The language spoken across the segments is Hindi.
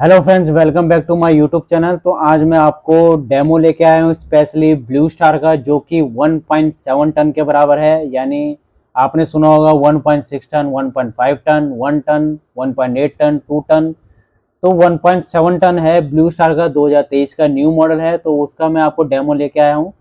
Hello friends, welcome back to my YouTube channel. तो आज मैं आपको डेमो लेके आया हूँ स्पेशली ब्लू स्टार का, जो कि 1.7 टन के बराबर है। यानी आपने सुना होगा 1.6 ton, 1.5 ton, 1 ton, 1.8 ton, 2 ton. तो 1.7 टन है ब्लू स्टार का, 2023 का न्यू मॉडल है। तो उसका मैं आपको डेमो लेके आया हूँ।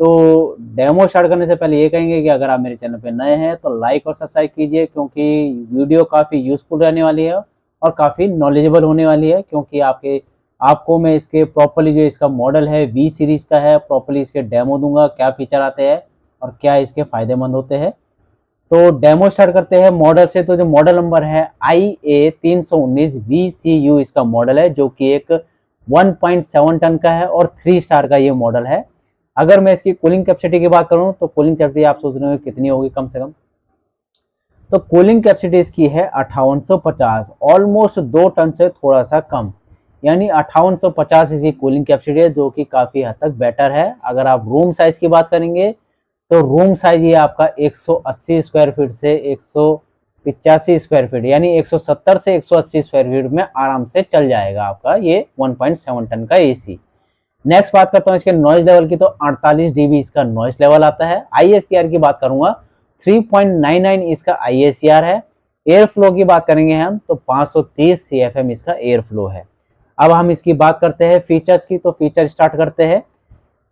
तो डेमो स्टार्ट करने से पहले ये कहेंगे कि अगर आप मेरे चैनल पे नए हैं तो लाइक और सब्सक्राइब कीजिए, क्योंकि वीडियो काफ़ी यूजफुल रहने वाली है और काफ़ी नॉलेजेबल होने वाली है। क्योंकि आपको मैं इसके प्रॉपर्ली जो इसका मॉडल है वी सीरीज़ का है, प्रॉपर्ली इसके डेमो दूंगा, क्या फीचर आते हैं और क्या इसके फ़ायदेमंद होते हैं। तो डेमो स्टार्ट करते हैं मॉडल से। तो जो मॉडल नंबर है IA319 VCU इसका मॉडल है, जो कि एक 1.7 टन का है और 3 स्टार का ये मॉडल है। अगर मैं इसकी कूलिंग कैपेसिटी की बात करूं तो कूलिंग कैपेसिटी आप सोच रहे हो कितनी होगी कम से कम। तो कूलिंग कैपेसिटी इसकी है 5850, ऑलमोस्ट 2 टन से थोड़ा सा कम। यानी 5850 इसकी कूलिंग कैपेसिटी है, जो कि काफ़ी हद तक बेटर है। अगर आप रूम साइज की बात करेंगे तो रूम साइज ये आपका 180 स्क्वायर फीट से 185 स्क्वायर फीट, यानी 170 से 180 स्क्वायर फीट में आराम से चल जाएगा आपका ये 1.7 टन का एसी। नेक्स्ट बात करता हूँ इसके नॉइज लेवल की। तो 48 dB इसका नॉइज लेवल आता है। ISCR की बात करूंगा 3.99 इसका ISCR है। एयर फ्लो की बात करेंगे हम तो 530 CFM इसका एयर फ्लो है। अब हम इसकी बात करते हैं फीचर्स की। तो फीचर स्टार्ट करते हैं।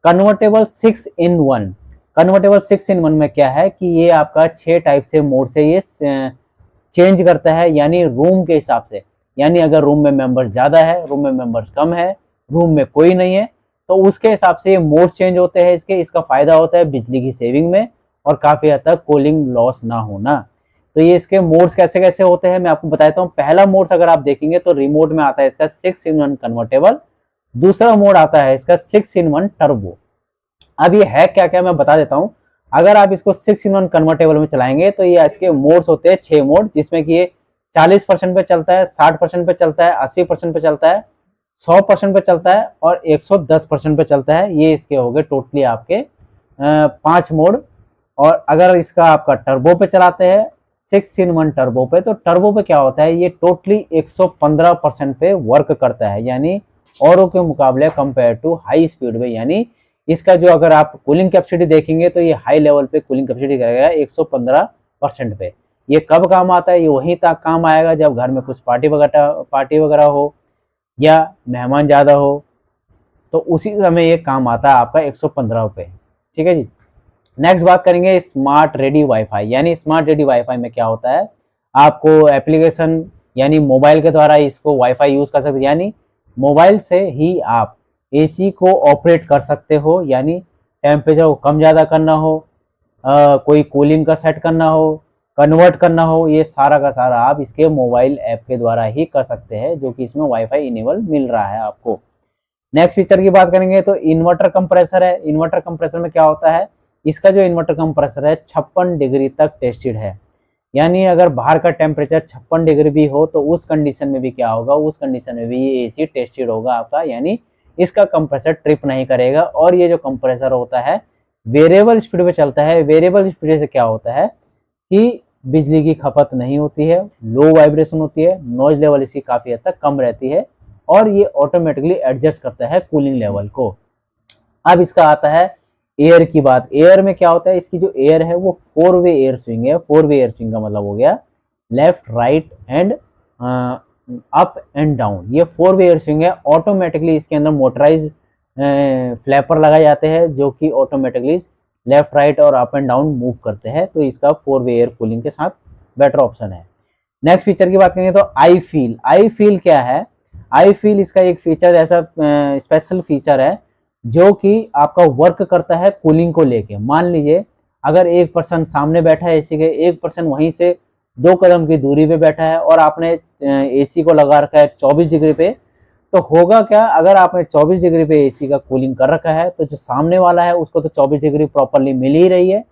Convertible 6 in 1। कन्वर्टेबल 6 in 1 में क्या है कि ये आपका 6 टाइप से मोड से ये चेंज करता है, यानी रूम के हिसाब से। यानी अगर रूम में मेंबर्स ज़्यादा है, रूम में मेंबर्स कम है, रूम में कोई नहीं है, तो उसके हिसाब से ये मोड्स चेंज होते हैं इसके। इसका फ़ायदा होता है बिजली की सेविंग में और काफ़ी हद तक कूलिंग लॉस ना होना। तो ये इसके मोड्स कैसे कैसे होते हैं मैं आपको बताता हूँ। पहला मोड्स अगर आप देखेंगे तो रिमोट में आता है इसका 6 in 1 कन्वर्टेबल। दूसरा मोड आता है इसका 6 in 1 टर्बो। अब ये है क्या क्या मैं बता देता हूँ। अगर आप इसको 6 in 1 कन्वर्टेबल में चलाएंगे तो ये इसके मोड्स होते हैं 6 मोड, जिसमें कि ये 40% पे चलता है, 60% पे चलता है, 80% पे चलता है, 100% पे चलता है और 110% पे चलता है। ये इसके हो गए टोटली आपके 5 मोड। और अगर इसका आपका टर्बो पे चलाते हैं 6 in 1 टर्बो पे, तो टर्बो पे क्या होता है, ये टोटली 115% पे वर्क करता है, यानी औरों के मुकाबले कंपेयर टू हाई स्पीड में। यानी इसका जो अगर आप कूलिंग कैपेसिटी देखेंगे तो ये हाई लेवल पे कूलिंग कैपेसिटी करेगा 115% पे। ये कब काम आता है, ये वहीं तक काम आएगा जब घर में कुछ पार्टी वगैरह हो या मेहमान ज़्यादा हो, तो उसी समय ये काम आता है आपका 115 पे। ठीक है जी। नेक्स्ट बात करेंगे स्मार्ट रेडी वाईफाई। यानी स्मार्ट रेडी वाईफाई में क्या होता है, आपको एप्लीकेशन यानी मोबाइल के द्वारा इसको वाईफाई यूज़ कर सकते हैं। यानी मोबाइल से ही आप एसी को ऑपरेट कर सकते हो। यानी टेम्परेचर को कम ज़्यादा करना हो, कोई कूलिंग का सेट करना हो, कन्वर्ट करना हो, ये सारा का सारा आप इसके मोबाइल ऐप के द्वारा ही कर सकते हैं, जो कि इसमें वाईफाई इनेबल मिल रहा है आपको। नेक्स्ट फीचर की बात करेंगे तो इन्वर्टर कंप्रेसर है। इन्वर्टर कंप्रेसर में क्या होता है, इसका जो इन्वर्टर कंप्रेसर है 56 डिग्री तक टेस्टेड है। यानी अगर बाहर का टेम्परेचर 56 डिग्री भी हो तो उस कंडीशन में भी क्या होगा, उस कंडीशन में भी ये एसी टेस्टेड होगा आपका। यानी इसका कंप्रेसर ट्रिप नहीं करेगा। और ये जो कंप्रेसर होता है वेरिएबल स्पीड पे चलता है। वेरिएबल स्पीड से क्या होता है कि बिजली की खपत नहीं होती है, लो वाइब्रेशन होती है, नॉइज लेवल इसकी काफ़ी हद तक कम रहती है और ये ऑटोमेटिकली एडजस्ट करता है कूलिंग लेवल को। अब इसका आता है एयर की बात। एयर में क्या होता है, इसकी जो एयर है वो 4 वे एयर स्विंग है। 4 वे एयर स्विंग का मतलब हो गया left right and up and down. ये 4 वे एयर स्विंग है। ऑटोमेटिकली इसके अंदर मोटराइज फ्लैपर लगाए जाते हैं, जो कि ऑटोमेटिकली लेफ्ट राइट और अप एंड डाउन मूव करते हैं। तो इसका 4 वे एयर कूलिंग के साथ बेटर ऑप्शन है। नेक्स्ट फीचर की बात करेंगे तो आई फील। आई फील क्या है, आई फील इसका एक फीचर ऐसा स्पेशल फीचर है जो कि आपका वर्क करता है कूलिंग को लेके। मान लीजिए अगर एक पर्सन सामने बैठा है एसी के, एक पर्सन वहीं से 2 कदम की दूरी पे बैठा है और आपने एसी को लगा रखा है 24 डिग्री पे, तो होगा क्या, अगर आपने 24 डिग्री पे एसी का कूलिंग कर रखा है तो जो सामने वाला है उसको तो 24 डिग्री प्रॉपरली मिल ही रही है,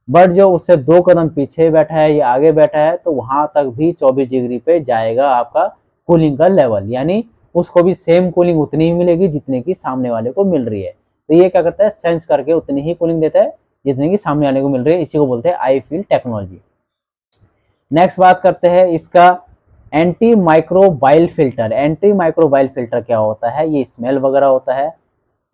बट जो उससे 2 कदम पीछे बैठा है या आगे बैठा है तो वहां तक भी 24 डिग्री पे जाएगा आपका कूलिंग का लेवल। यानी उसको भी सेम कूलिंग उतनी ही मिलेगी जितने की सामने वाले को मिल रही है। तो ये क्या करता है, सेंस करके उतनी ही कूलिंग देता है जितने की सामने वाले को मिल रही है। इसी को बोलते हैं आई फील टेक्नोलॉजी। नेक्स्ट बात करते हैं इसका anti microbial filter, anti microbial filter क्या होता है, ये स्मेल वगैरह होता है,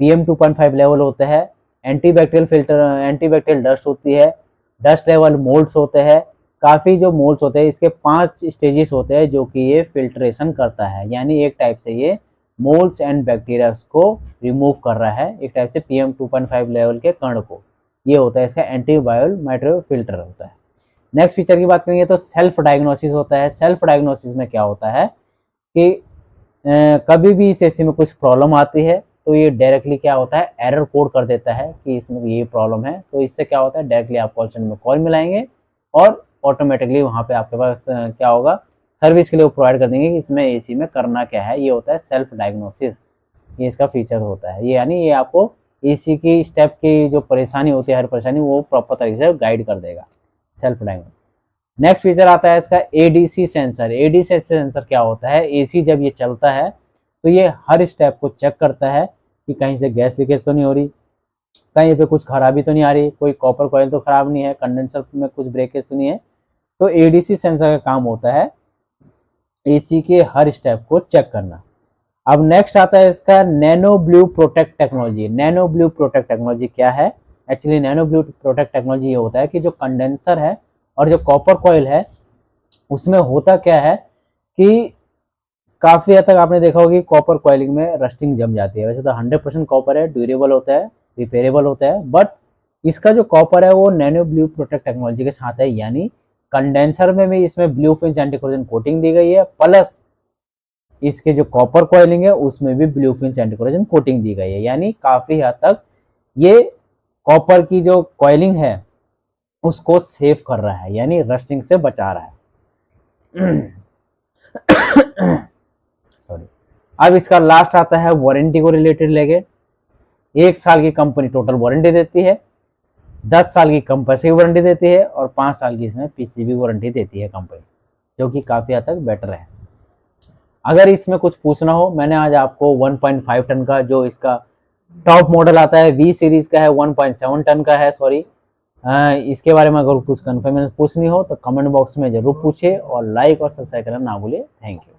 PM 2.5 लेवल होता है, एंटीबैक्टीरियल फिल्टर, एंटीबैक्टीरियल डस्ट होती है, डस्ट लेवल मोल्ड्स होते हैं, काफ़ी जो मोल्ड्स होते हैं इसके 5 स्टेजेस होते हैं जो कि ये फिल्ट्रेशन करता है, यानी एक टाइप से ये मोल्ड्स एंड बैक्टीरियाज को रिमूव कर रहा है, एक टाइप से PM 2.5 लेवल के कण को, ये होता है इसका एंटीबायोल माइक्रो फिल्टर होता है। नेक्स्ट फीचर की बात करेंगे तो सेल्फ डायग्नोसिस होता है। सेल्फ डायग्नोसिस में क्या होता है कि कभी भी इस एसी में कुछ प्रॉब्लम आती है तो ये डायरेक्टली क्या होता है, एरर कोड कर देता है कि इसमें ये प्रॉब्लम है, तो इससे क्या होता है डायरेक्टली आप कॉल सेंटर में कॉल मिलाएंगे और ऑटोमेटिकली वहाँ पे आपके पास क्या होगा, सर्विस के लिए वो प्रोवाइड कर देंगे कि इसमें एसी में करना क्या है। ये होता है सेल्फ डायग्नोसिस, ये इसका फीचर होता है। ये यानी ये आपको एसी की स्टेप की जो परेशानी होती है, हर परेशानी वो प्रॉपर तरीके से गाइड कर देगा, सेल्फ डायग्नोसिस। नेक्स्ट फीचर आता है इसका एडीसी सेंसर। एडीसी सेंसर क्या होता है, एसी जब ये चलता है तो ये हर स्टेप को चेक करता है कि कहीं से गैस लीकेज तो नहीं हो रही, कहीं पे कुछ खराबी तो नहीं आ रही, कोई कॉपर कॉइल तो खराब नहीं है, कंडेंसर में कुछ ब्रेकेज तो नहीं है। तो एडीसी सेंसर का काम होता है एसी के हर स्टेप को चेक करना। अब नेक्स्ट आता है इसका nano blue protect technology. Nano blue protect technology क्या है, actually nano blue protect technology ये होता है कि जो कंडेंसर है और जो कॉपर कॉइल है उसमें होता क्या है कि काफ़ी हद तक आपने देखा होगा कि कॉपर कॉइलिंग में रस्टिंग जम जाती है। वैसे तो 100% कॉपर है, ड्यूरेबल होता है, रिपेयरेबल होता है, बट इसका जो कॉपर है वो नैनो ब्लू प्रोटेक्ट टेक्नोलॉजी के साथ है, यानी कंडेंसर में भी इसमें blue fin anti corrosion coating दी गई है, प्लस इसके जो कॉपर कॉइलिंग है उसमें भी blue fin anti corrosion coating दी गई है, यानी काफ़ी हद तक ये कॉपर की जो कॉइलिंग है उसको सेव कर रहा है, यानी रस्टिंग से बचा रहा है। सॉरी। अब इसका लास्ट आता है वारंटी को रिलेटेड लेके। 1 साल की कंपनी टोटल वारंटी देती है, 10 साल की कंपल्सरी वारंटी देती है और 5 साल की इसमें पीसीबी वारंटी देती है कंपनी, जो कि काफ़ी हद तक बेटर है। अगर इसमें कुछ पूछना हो, मैंने आज आपको 1.5 टन का जो इसका टॉप मॉडल आता है V सीरीज का है, 1.7 टन का है, सॉरी, इसके बारे में अगर कुछ कन्फर्मेशन पूछनी हो तो कमेंट बॉक्स में जरूर पूछिए और लाइक और सब्सक्राइब करना ना भूलिए। Thank you.